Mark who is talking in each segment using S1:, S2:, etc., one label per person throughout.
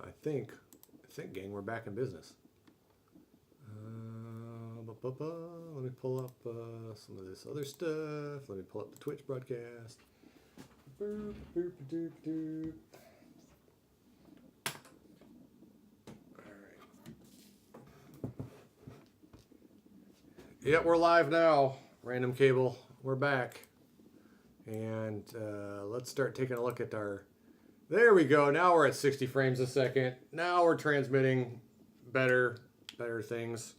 S1: I think, gang, we're back in business. Let me pull up some of this other stuff. Let me pull up the Twitch broadcast. Boop, boop, doop, doop. All right. Yeah, we're live now. Random Cable, we're back. And let's start taking a look at our... There we go. Now we're at 60 frames a second. Now we're transmitting better things.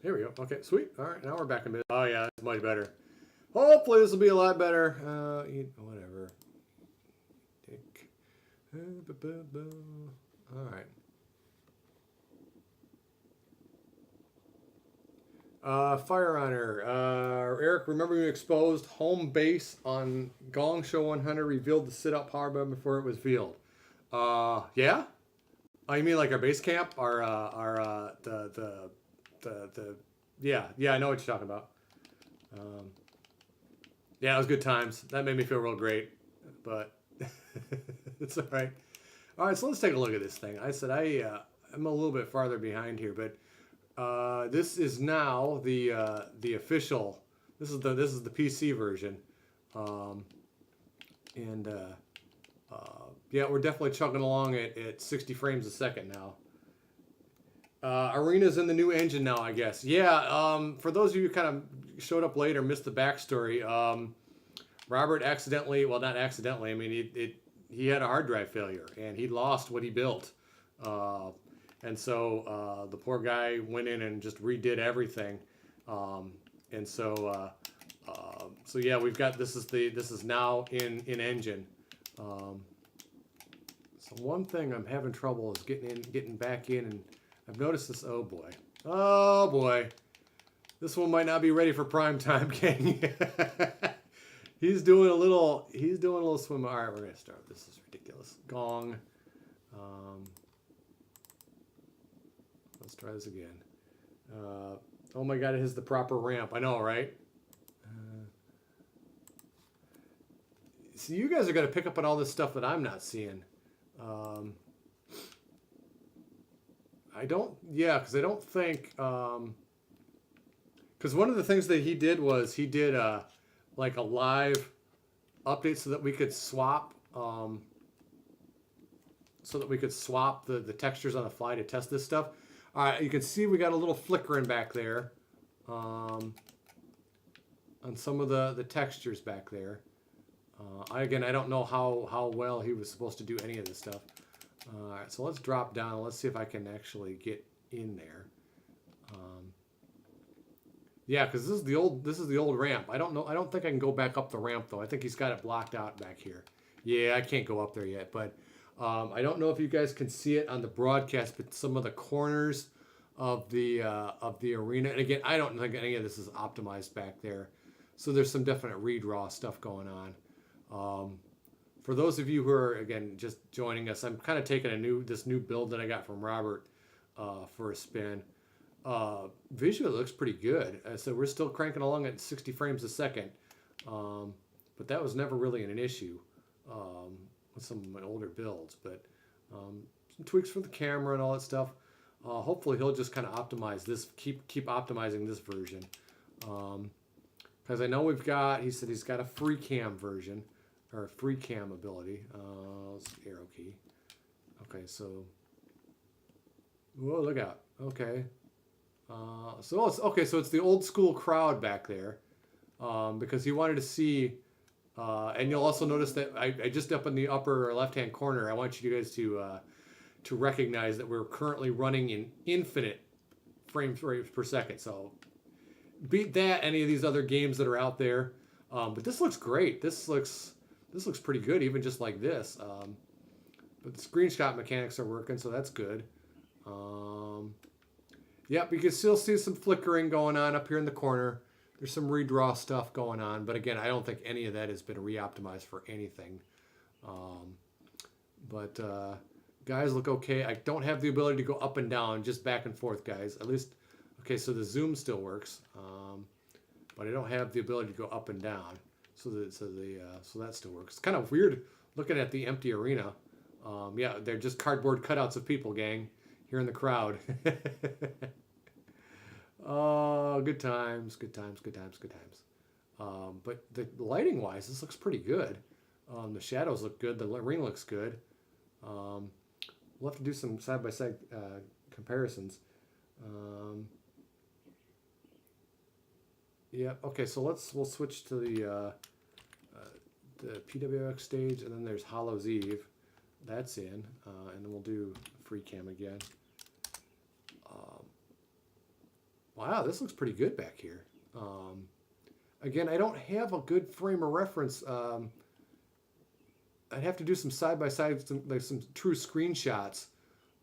S1: Here we go. Okay, sweet. All right, now we're back in business. Oh yeah, that's much better. Hopefully this will be a lot better. Whatever. Dick. All right. Fire Honor. Eric, remember you exposed home base on Gong Show 100 revealed the sit-up power button before it was revealed. Yeah? Oh, you mean like our base camp? Yeah, I know what you're talking about. Yeah, it was good times. That made me feel real great, but it's all right. All right, so let's take a look at this thing. I said I'm a little bit farther behind here, but this is now the official. This is the PC version, yeah, we're definitely chugging along at 60 frames a second now. Arena's in the new engine now, I guess. Yeah. For those of you who kind of showed up late or missed the backstory, Robert accidentally, well, not accidentally. I mean, he had a hard drive failure and he lost what he built. And so the poor guy went in and just redid everything. So yeah, we've got this is now in engine. So one thing I'm having trouble is getting back in, and I've noticed this. Oh boy, this one might not be ready for prime time, gang. He's doing a little swim. All right, we're gonna start. This is ridiculous. Gong. Let's try this again. Oh my God, it has the proper ramp. I know, right? So you guys are going to pick up on all this stuff that I'm not seeing. Because I don't think... Because one of the things that he did was he did like a live update so that we could swap... the textures on the fly to test this stuff. All right, you can see we got a little flickering back there on some of the textures back there. I don't know how well he was supposed to do any of this stuff. All right, so let's drop down. Let's see if I can actually get in there. Yeah, because this is the old ramp. I don't know. I don't think I can go back up the ramp though. I think he's got it blocked out back here. Yeah, I can't go up there yet, but. I don't know if you guys can see it on the broadcast, but some of the corners of the arena, and again, I don't think any of this is optimized back there, so there's some definite redraw stuff going on. For those of you who are again just joining us, I'm kind of taking this new build that I got from Robert for a spin. Visually, it looks pretty good. So we're still cranking along at 60 frames a second, but that was never really an issue. With some of my older builds, but some tweaks for the camera and all that stuff. Hopefully he'll just kind of optimize this, keep optimizing this version. Because I know he said he's got a free cam version, or a free cam ability. Arrow key. Okay, so, whoa, look out. Okay. So it's the old school crowd back there, because he wanted to see. And you'll also notice that I just up in the upper left-hand corner, I want you guys to recognize that we're currently running in infinite frames per second. So beat that, any of these other games that are out there. But this looks great. This looks pretty good, even just like this. But the screenshot mechanics are working, so that's good. Yep, you can still see some flickering going on up here in the corner. There's some redraw stuff going on, but again, I don't think any of that has been re-optimized for anything. Guys look okay. I don't have the ability to go up and down, just back and forth, guys. At least, okay, so the zoom still works. but I don't have the ability to go up and down. So that still works. It's kind of weird looking at the empty arena. Yeah, they're just cardboard cutouts of people, gang, here in the crowd. Oh, good times, good times, good times, good times. But the lighting wise, this looks pretty good. The shadows look good. The ring looks good. We'll have to do some side by side comparisons. Yeah. Okay. So we'll switch to the PWX stage, and then there's Hallows Eve. That's in, and then we'll do free cam again. Wow, this looks pretty good back here. Again, I don't have a good frame of reference. I'd have to do some side by side, some true screenshots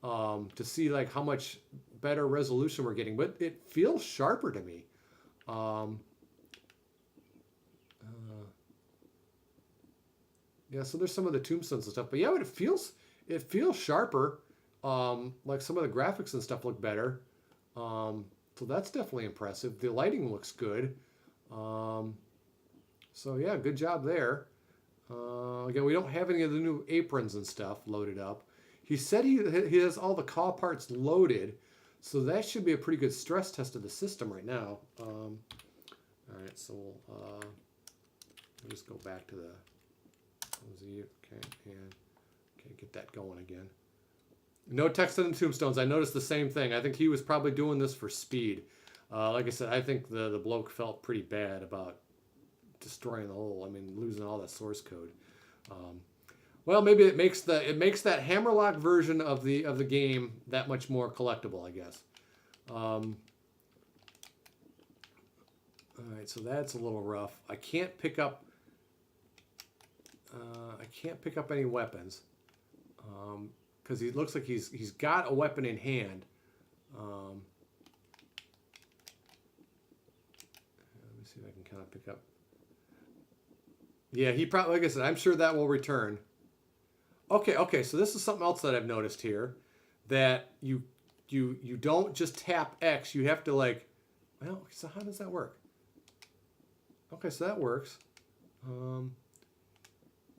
S1: to see like how much better resolution we're getting. But it feels sharper to me. Yeah, so there's some of the tombstones and stuff, but yeah, but it feels sharper. Like some of the graphics and stuff look better. So that's definitely impressive. The lighting looks good. So yeah, good job there. Again, we don't have any of the new aprons and stuff loaded up. He said he has all the car parts loaded, so that should be a pretty good stress test of the system right now. All right, so we'll just go back to the okay, and okay, get that going again. No text in the tombstones. I noticed the same thing. I think he was probably doing this for speed. Like I said, I think the bloke felt pretty bad about destroying the whole. I mean, losing all that source code. Well, maybe it makes that Hammerlock version of the game that much more collectible, I guess. All right, so that's a little rough. I can't pick up any weapons because he looks like he's got a weapon in hand. Let me see if I can kind of pick up. Yeah, he probably, like I said, I'm sure that will return. Okay, so this is something else that I've noticed here, that you don't just tap X, you have to like, well, so how does that work? Okay, so that works.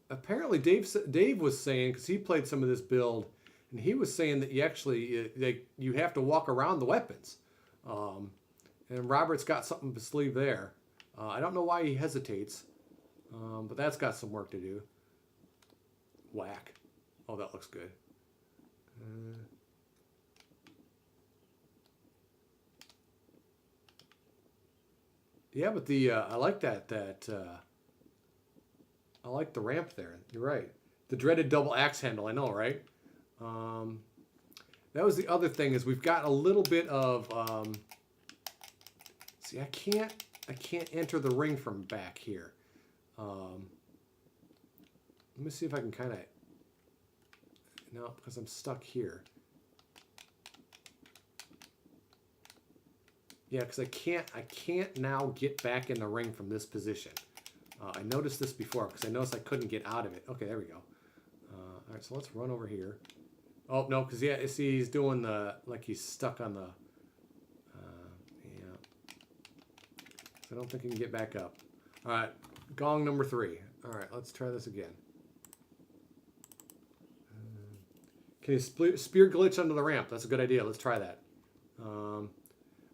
S1: Apparently Dave was saying, because he played some of this build, and he was saying that you have to walk around the weapons. And Robert's got something to sleeve there. I don't know why he hesitates, but that's got some work to do. Whack. Oh, that looks good. Yeah, but I like that I like the ramp there. You're right. The dreaded double axe handle. I know, right? That was the other thing, is we've got a little bit of. See, I can't enter the ring from back here. Let me see if I can kind of. No, because I'm stuck here. Yeah, because I can't now get back in the ring from this position. I noticed this before because I noticed I couldn't get out of it. Okay, there we go. All right, so let's run over here. Oh, no, because, yeah, see, he's doing like he's stuck on the, yeah. So I don't think he can get back up. All right, gong number 3. All right, let's try this again. Can you spear glitch under the ramp? That's a good idea. Let's try that.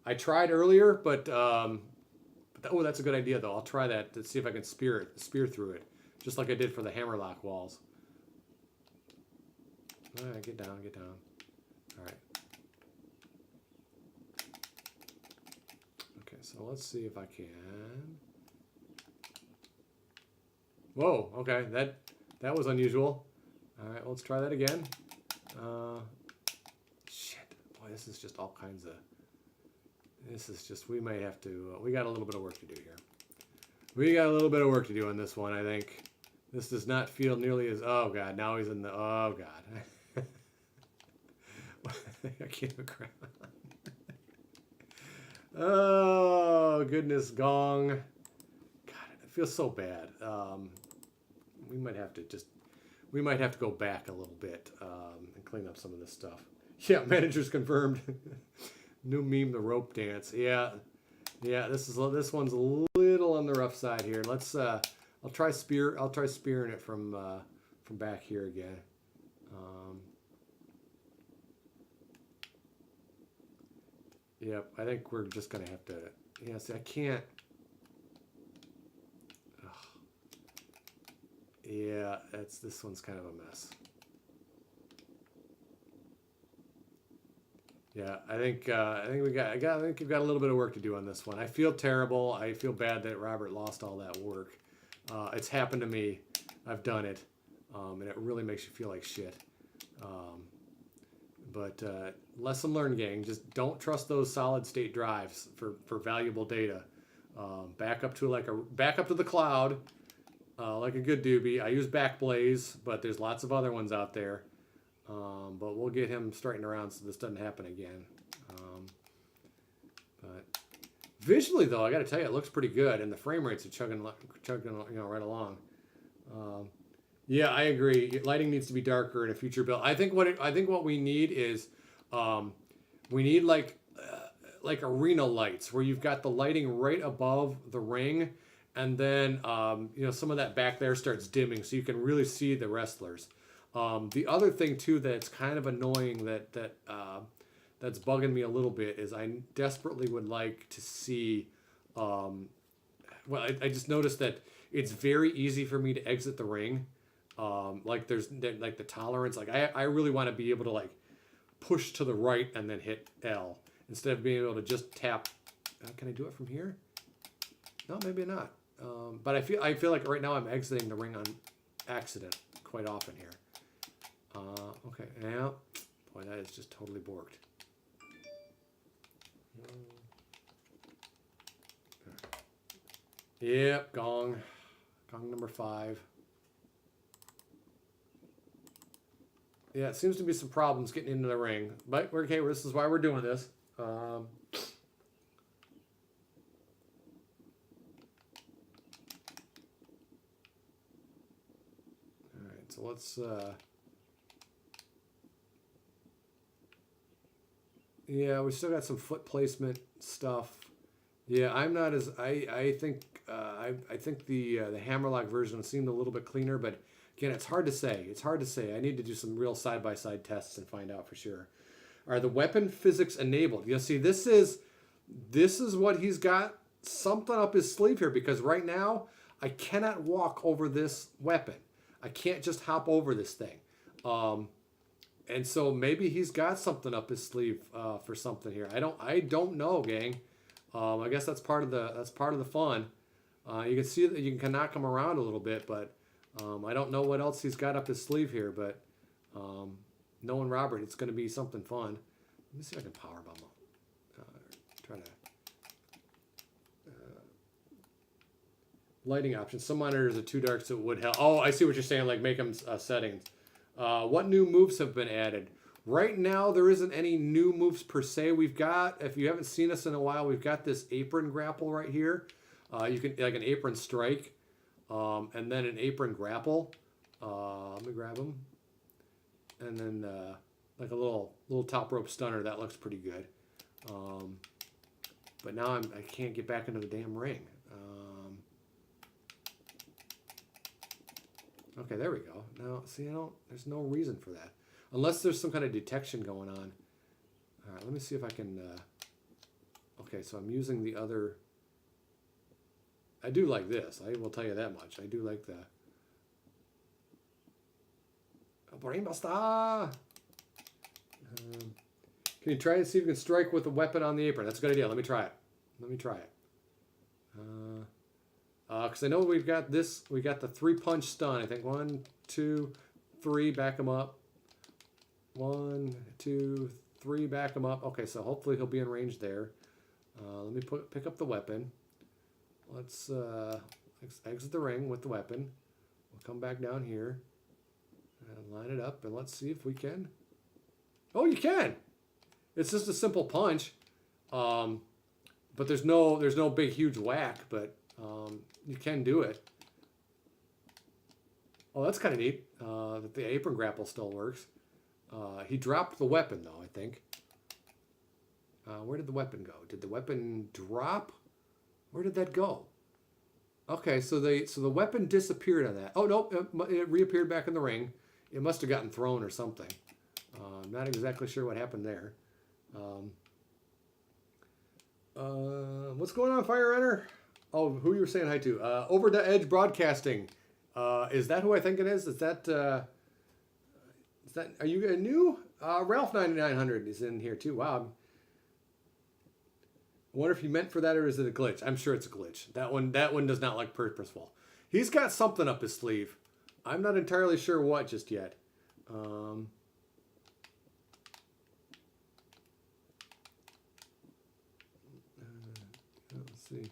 S1: I tried earlier, but oh, that's a good idea, though. I'll try that to see if I can spear through it, just like I did for the hammerlock walls. All right, get down, get down. All right. Okay, so let's see if I can. Whoa, okay, that was unusual. All right, let's try that again. Shit, boy, this is just all kinds of. This is just, we might have to, we got a little bit of work to do here. We got a little bit of work to do on this one, I think. This does not feel nearly as, oh God, now he's in the, oh God. I can't even crap. Oh, goodness, Gong. God, it feels so bad. We might have to go back a little bit and clean up some of this stuff. Yeah, managers confirmed. New meme, the rope dance. Yeah, Yeah, this one's a little on the rough side here. Let's I'll try spearing it from back here again. Yep, I think we're just gonna have to. Yeah, see, I can't. Ugh. Yeah, this one's kind of a mess. Yeah, I think I think we've got a little bit of work to do on this one. I feel terrible. I feel bad that Robert lost all that work. It's happened to me. I've done it, and it really makes you feel like shit. But lesson learned, gang. Just don't trust those solid state drives for valuable data. Back up to the cloud, like a good doobie. I use Backblaze, but there's lots of other ones out there. But we'll get him straightened around so this doesn't happen again. But visually, though, I got to tell you, it looks pretty good, and the frame rates are chugging right along. Yeah, I agree. Lighting needs to be darker in a future build. I think what we need is we need like arena lights where you've got the lighting right above the ring, and then some of that back there starts dimming so you can really see the wrestlers. The other thing too that's kind of annoying that's bugging me a little bit is I desperately would like to see. I just noticed that it's very easy for me to exit the ring. Like the tolerance. Like I really want to be able to like push to the right and then hit L instead of being able to just tap. Can I do it from here? No, maybe not. But I feel like right now I'm exiting the ring on accident quite often here. Okay, now, boy, that is just totally borked. Yep, Gong number 5. Yeah, it seems to be some problems getting into the ring, but we're okay. This is why we're doing this. All right, so let's. Yeah, we still got some foot placement stuff. Yeah, I'm not as I think I think the Hammerlock version seemed a little bit cleaner, but again, it's hard to say. It's hard to say. I need to do some real side by side tests and find out for sure. Are the weapon physics enabled? You see, this is what he's got something up his sleeve here, because right now I cannot walk over this weapon. I can't just hop over this thing. And so maybe he's got something up his sleeve for something here. I don't know, gang. I guess that's part of the fun. You can see that you can knock him around a little bit, but I don't know what else he's got up his sleeve here. But knowing Robert, it's going to be something fun. Let me see if I can powerbomb him. Try to lighting options. Some monitors are too dark, so it would help. Oh, I see what you're saying. Like make them settings. What new moves have been added? Right now, there isn't any new moves per se. We've got, if you haven't seen us in a while, we've got this apron grapple right here. You can, like an apron strike, and then an apron grapple. Let me grab them. And then like a little top rope stunner. That looks pretty good. But now I can't get back into the damn ring. Okay, there we go. Now, see, there's no reason for that. Unless there's some kind of detection going on. All right, let me see if I can... okay, so I'm using the other... I do like this. I will tell you that much. I do like the... Rainbow Star! Can you try to see if you can strike with a weapon on the apron? That's a good idea. Let me try it. Because I know we've got this. We got the 3-punch stun. I think 1, 2, 3. Back him up. 1, 2, 3. Back him up. Okay, so hopefully he'll be in range there. Let me pick up the weapon. Let's exit the ring with the weapon. We'll come back down here and line it up, and let's see if we can. Oh, you can. It's just a simple punch, but there's no big huge whack, but. You can do it. Oh, that's kind of neat. That the apron grapple still works. He dropped the weapon, though, I think. Where did the weapon go? Did the weapon drop? Where did that go? Okay, so the weapon disappeared on that. Oh no, it reappeared back in the ring. It must have gotten thrown or something. I'm not exactly sure what happened there. What's going on, Fire Runner? Oh, who you were saying hi to? Over the Edge Broadcasting. Is that who I think it is? Is that? Are you new? Ralph 9900 is in here too. Wow. I wonder if he meant for that or is it a glitch? I'm sure it's a glitch. That one does not like purposeful. He's got something up his sleeve. I'm not entirely sure what just yet. Let's see.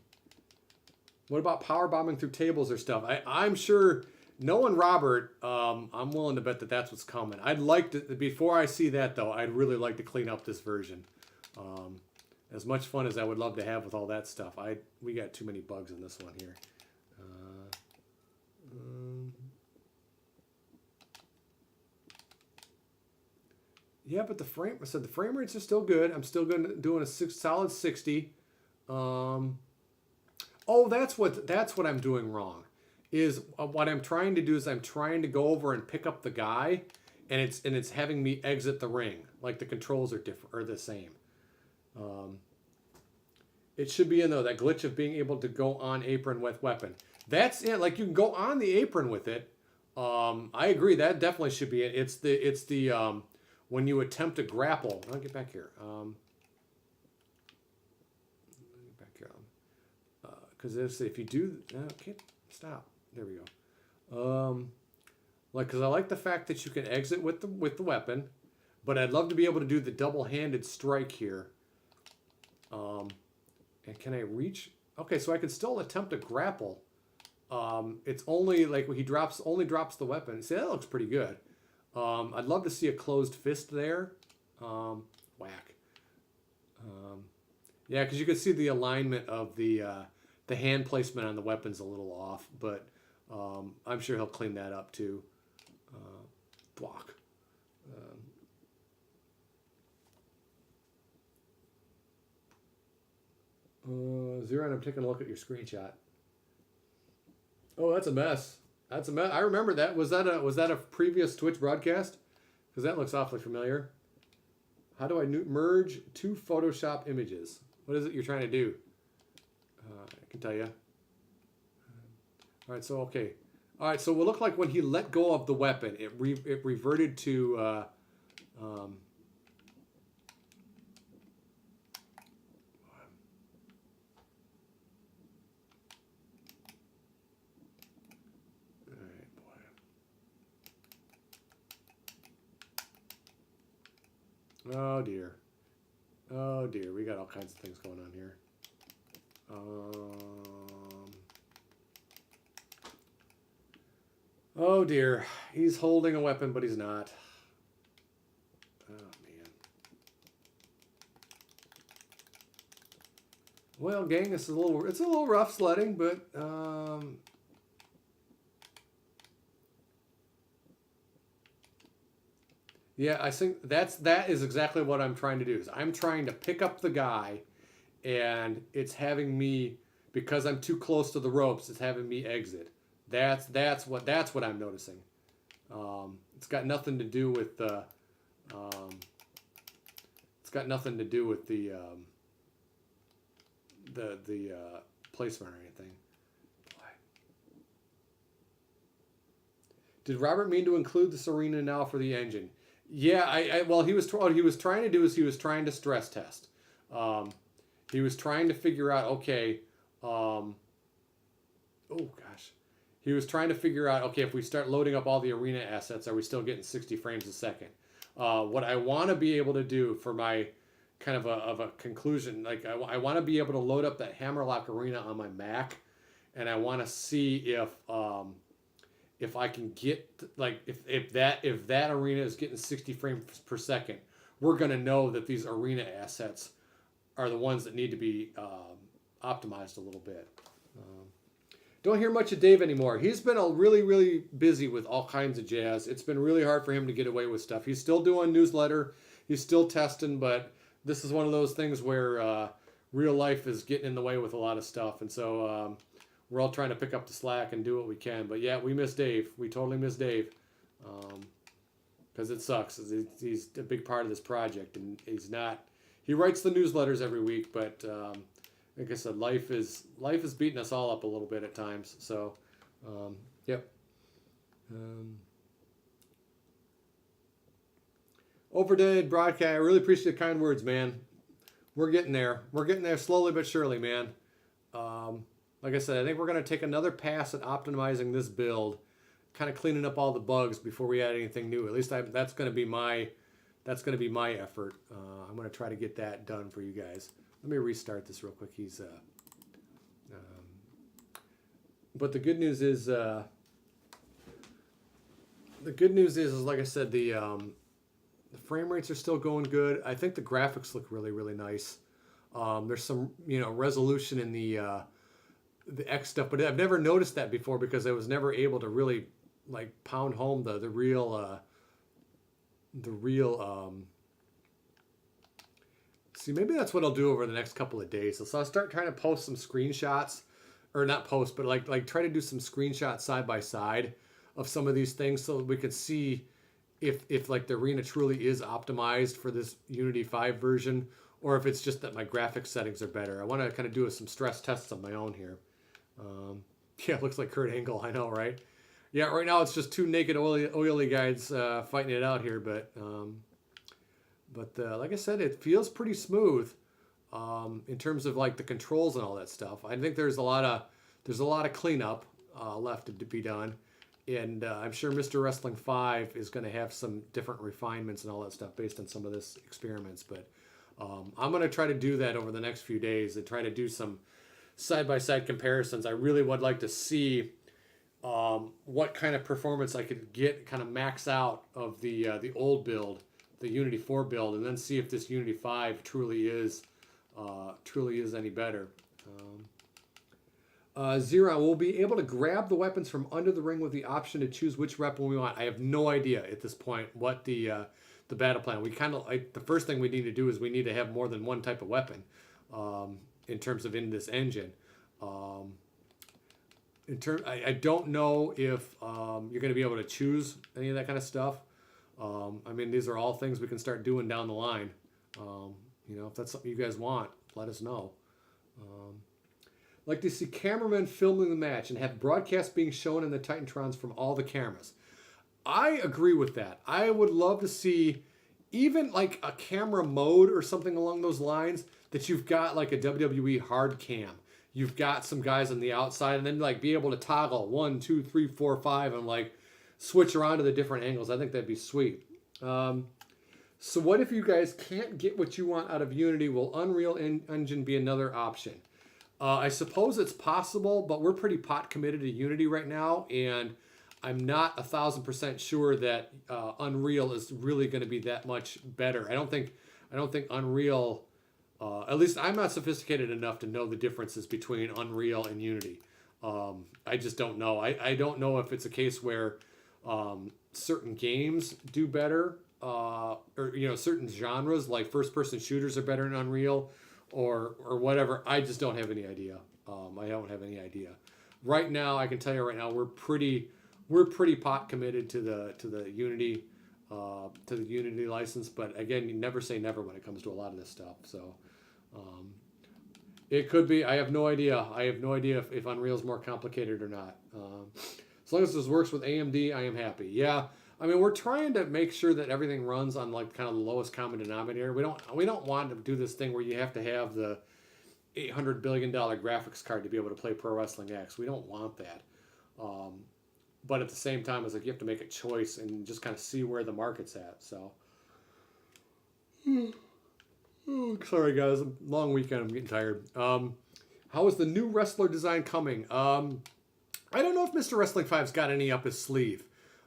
S1: What about power bombing through tables or stuff? I'm sure knowing Robert, I'm willing to bet that that's what's coming. I'd like to, before I see that though, I'd really like to clean up this version. As much fun as I would love to have with all that stuff, we got too many bugs in this one here. Yeah, but the frame rates are still good. I'm still doing a solid 60. Oh, that's what I'm doing wrong. Is what I'm trying to do is I'm trying to go over and pick up the guy, and it's having me exit the ring. Like the controls are different or the same. It should be in though, that glitch of being able to go on apron with weapon. That's it. Like you can go on the apron with it. I agree. That definitely should be it. It's the when you attempt to grapple. I'll get back here. Get back here. Because if you do, okay, stop. There we go. Because I like the fact that you can exit with the weapon, but I'd love to be able to do the double-handed strike here. And can I reach? Okay, so I can still attempt to grapple. It's only like when he only drops the weapon. See, that looks pretty good. I'd love to see a closed fist there. Whack. Yeah, because you can see the alignment of the hand placement on the weapon's a little off, but I'm sure he'll clean that up too. Block. Zero, I'm taking a look at your screenshot. Oh, that's a mess. That's a mess. I remember that. Was that a previous Twitch broadcast? Because that looks awfully familiar. How do I merge two Photoshop images? What is it you're trying to do? I can tell you. All right, so okay. All right, so it will look like when he let go of the weapon, it reverted to. Oh dear. Oh dear, we got all kinds of things going on here. Oh dear, he's holding a weapon, but he's not. Oh man. Well, gang, it's a little rough sledding, but yeah, I think that is exactly what I'm trying to do. Is I'm trying to pick up the guy, and it's having me, because I'm too close to the ropes, it's having me exit. That's what I'm noticing. It's got nothing to do with the. It's got nothing to do with the placement or anything. Did Robert mean to include this arena now for the engine? Yeah, well, what he was trying to do is he was trying to stress test. He was trying to figure out, okay, oh gosh. He was trying to figure out, okay, if we start loading up all the arena assets, are we still getting 60 frames a second? What I want to be able to do for my kind of a conclusion, like I want to be able to load up that Hammerlock Arena on my Mac, and I want to see if I can get, like, if that arena is getting 60 frames per second, we're going to know that these arena assets are the ones that need to be optimized a little bit. Don't hear much of Dave anymore. He's been really, really busy with all kinds of jazz. It's been really hard for him to get away with stuff. He's still doing newsletter. He's still testing, but this is one of those things where real life is getting in the way with a lot of stuff, and so we're all trying to pick up the slack and do what we can. But yeah, we miss Dave. We totally miss Dave, because it sucks. He's a big part of this project, and he's not. He writes the newsletters every week, but like I said, life is beating us all up a little bit at times. So, yep. Overdid broadcast. I really appreciate the kind words, man. We're getting there. We're getting there slowly but surely, man. Like I said, I think we're going to take another pass at optimizing this build, kind of cleaning up all the bugs before we add anything new. At least that's going to be my effort. I'm going to try to get that done for you guys. Let me restart this real quick. But the good news is, like I said, the frame rates are still going good. I think the graphics look really, really nice. There's some, resolution in the X stuff, but I've never noticed that before because I was never able to really like pound home the real. See, maybe that's what I'll do over the next couple of days. So I'll start trying to post some screenshots, or not post, but like try to do some screenshots side by side of some of these things so that we could see if like the arena truly is optimized for this Unity 5 version, or if it's just that my graphics settings are better. I want to kind of do some stress tests on my own here. Yeah, it looks like Kurt Angle. I know, right? Yeah, right now it's just two naked oily guys fighting it out here, but like I said, it feels pretty smooth in terms of like the controls and all that stuff. I think there's a lot of cleanup left to be done, and I'm sure Mr. Wrestling 5 is going to have some different refinements and all that stuff based on some of this experiments. But I'm going to try to do that over the next few days and try to do some side-by-side comparisons. I really would like to see what kind of performance I could get, kind of max out of the old build, the Unity 4 build, and then see if this Unity 5 truly is any better. Zero, we'll be able to grab the weapons from under the ring with the option to choose which weapon we want. I have no idea at this point what the battle plan. We kind of like the first thing we need to do is we need to have more than one type of weapon in terms of in this engine. I don't know if you're going to be able to choose any of that kind of stuff. I mean, these are all things we can start doing down the line. If that's something you guys want, let us know. Like to see cameramen filming the match and have broadcasts being shown in the Titantrons from all the cameras. I agree with that. I would love to see even like a camera mode or something along those lines that you've got like a WWE hard cam. You've got some guys on the outside and then like be able to toggle 1, 2, 3, 4, 5 and like switch around to the different angles. I think that'd be sweet. So what if you guys can't get what you want out of Unity? Will Unreal Engine be another option? I suppose it's possible, but we're pretty pot committed to Unity right now, and I'm not 1,000% sure that Unreal is really going to be that much better. I don't think Unreal. At least I'm not sophisticated enough to know the differences between Unreal and Unity. I just don't know. I don't know if it's a case where certain games do better, or certain genres like first-person shooters are better in Unreal, or whatever. I just don't have any idea. I don't have any idea. Right now, I can tell you right now, we're pretty pot committed to the Unity license. But again, you never say never when it comes to a lot of this stuff. So it could be. I have no idea. I have no idea if Unreal is more complicated or not. As long as this works with AMD, I am happy. Yeah. I mean, we're trying to make sure that everything runs on like kind of the lowest common denominator. We don't want to do this thing where you have to have the $800 billion graphics card to be able to play Pro Wrestling X. We don't want that. But at the same time, it's like you have to make a choice and just kind of see where the market's at. So, sorry guys, long weekend. I'm getting tired. How is the new wrestler design coming? I don't know if Mr. Wrestling 5's got any up his sleeve.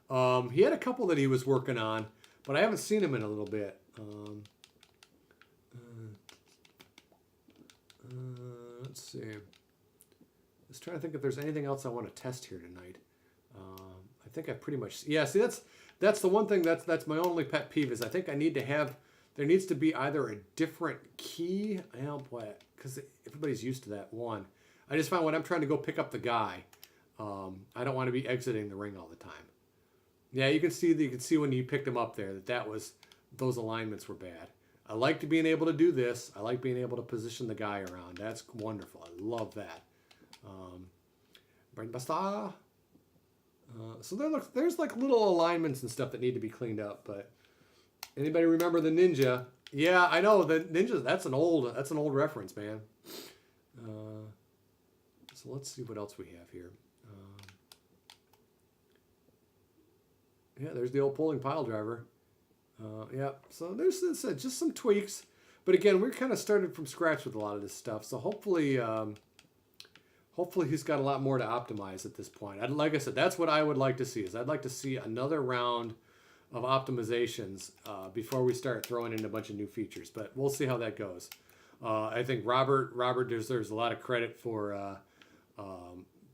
S1: He had a couple that he was working on, but I haven't seen him in a little bit. Let's see. Just trying to think if there's anything else I want to test here tonight. I think I pretty much... Yeah, see, that's the one thing that's my only pet peeve is I think I need to have... There needs to be either a different key... Oh, boy. because everybody's used to that one. I just find when I'm trying to go pick up the guy, I don't want to be exiting the ring all the time. Yeah, you can see when you picked him up there those alignments were bad. I like being able to do this. I like being able to position the guy around. That's wonderful. I love that. So there's like little alignments and stuff that need to be cleaned up. But anybody remember the ninja? Yeah, I know the ninja. That's an old reference, man. So let's see what else we have here. Yeah, there's the old pulling pile driver. Yeah, so there's just some tweaks. But again, we're kind of started from scratch with a lot of this stuff. So hopefully he's got a lot more to optimize at this point. Like I said, that's what I would like to see. I'd like to see another round of optimizations before we start throwing in a bunch of new features. But we'll see how that goes. I think Robert deserves a lot of credit for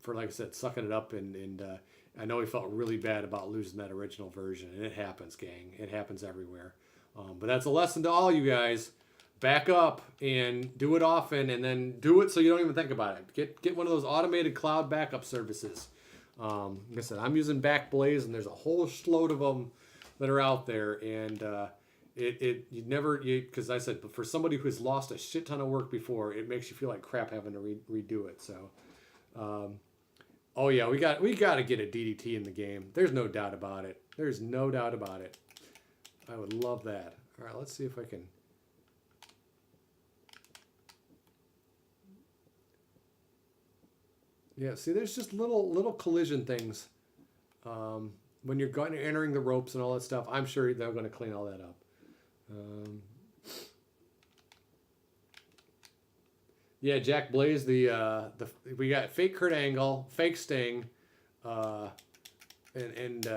S1: like I said, sucking it up and I know he felt really bad about losing that original version, and it happens, gang. It happens everywhere. But that's a lesson to all you guys. Back up and do it often, and then do it so you don't even think about it. Get one of those automated cloud backup services. Like I said, I'm using Backblaze, and there's a whole load of them that are out there, and because I said, but for somebody who's lost a shit ton of work before, it makes you feel like crap having to redo it. So. Oh yeah, we got to get a DDT in the game. There's no doubt about it. There's no doubt about it. I would love that. All right, let's see if I can. Yeah, see, there's just little collision things when you're entering the ropes and all that stuff. I'm sure they're going to clean all that up. Yeah, Jack Blaze. We got fake Kurt Angle, fake Sting, and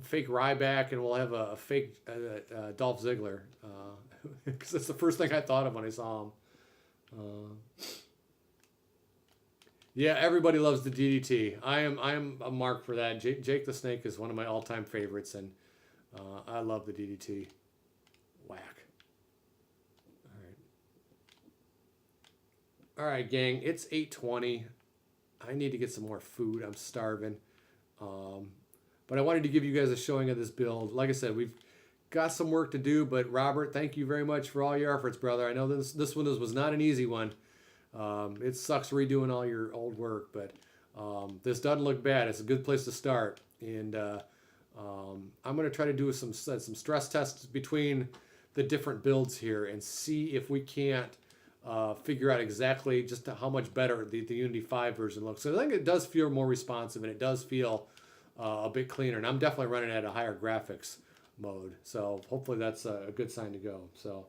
S1: fake Ryback, and we'll have a fake Dolph Ziggler, because that's the first thing I thought of when I saw him. Yeah, everybody loves the DDT. I am a mark for that. Jake the Snake is one of my all-time favorites, and I love the DDT. Whack. All right, gang, it's 8:20. I need to get some more food. I'm starving. But I wanted to give you guys a showing of this build. Like I said, we've got some work to do, but Robert, thank you very much for all your efforts, brother. I know this one was not an easy one. It sucks redoing all your old work, but this doesn't look bad. It's a good place to start. And I'm going to try to do some stress tests between the different builds here and see if we can't figure out exactly just how much better the Unity 5 version looks. So I think it does feel more responsive, and it does feel a bit cleaner. And I'm definitely running at a higher graphics mode. So hopefully that's a good sign to go. So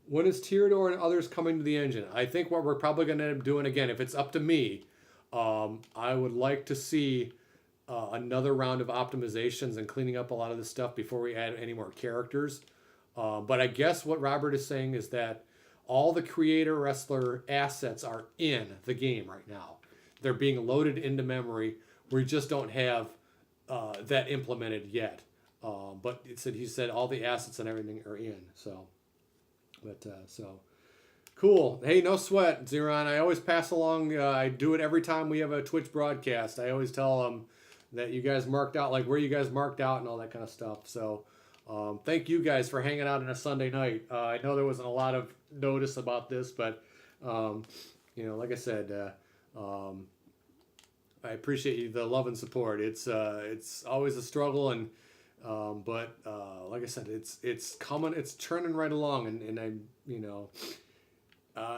S1: when is Tyrador and others coming to the engine? I think what we're probably going to end up doing, again, if it's up to me, I would like to see another round of optimizations and cleaning up a lot of this stuff before we add any more characters. But I guess what Robert is saying is that all the creator wrestler assets are in the game right now. They're being loaded into memory. We just don't have that implemented yet. But he said all the assets and everything are in. So cool. Hey, no sweat, Zeron. I always pass along. I do it every time we have a Twitch broadcast. I always tell them that you guys marked out, like where you guys marked out and all that kind of stuff. So. Thank you guys for hanging out on a Sunday night. I know there wasn't a lot of notice about this, but like I said, I appreciate the love and support. It's always a struggle, and but like I said, it's coming, it's churning right along, and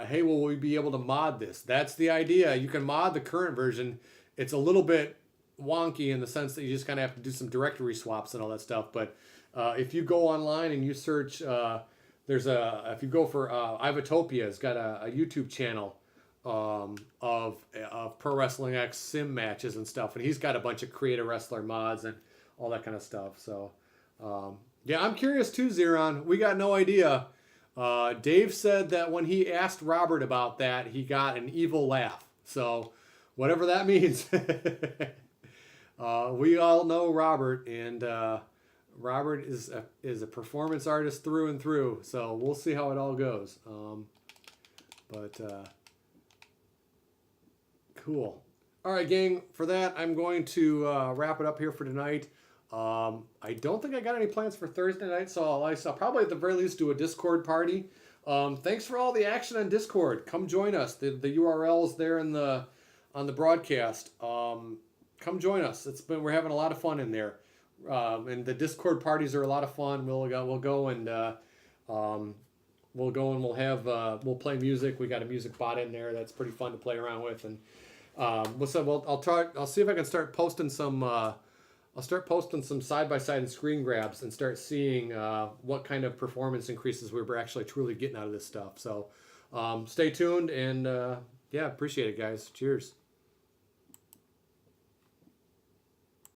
S1: hey, will we be able to mod this? That's the idea. You can mod the current version. It's a little bit wonky in the sense that you just kind of have to do some directory swaps and all that stuff, but if you go online and you search, if you go for Ivatopia, has got a YouTube channel of Pro Wrestling X sim matches and stuff, and he's got a bunch of creator wrestler mods and all that kind of stuff. So yeah, I'm curious too, Zeron. We got no idea. Dave said that when he asked Robert about that, he got an evil laugh. So whatever that means. We all know Robert, and Robert is a performance artist through and through, so we'll see how it all goes. But cool. All right, gang. For that, I'm going to wrap it up here for tonight. I don't think I got any plans for Thursday night, so I'll probably at the very least do a Discord party. Thanks for all the action on Discord. Come join us. The URL's there in the on the broadcast. Come join us. We're having a lot of fun in there. And the Discord parties are a lot of fun. We'll go and we'll play music. We got a music bot in there that's pretty fun to play around with. And I'll see if I can start posting some. I'll start posting some side-by-side and screen grabs and start seeing what kind of performance increases we're actually truly getting out of this stuff. So stay tuned and appreciate it, guys. Cheers.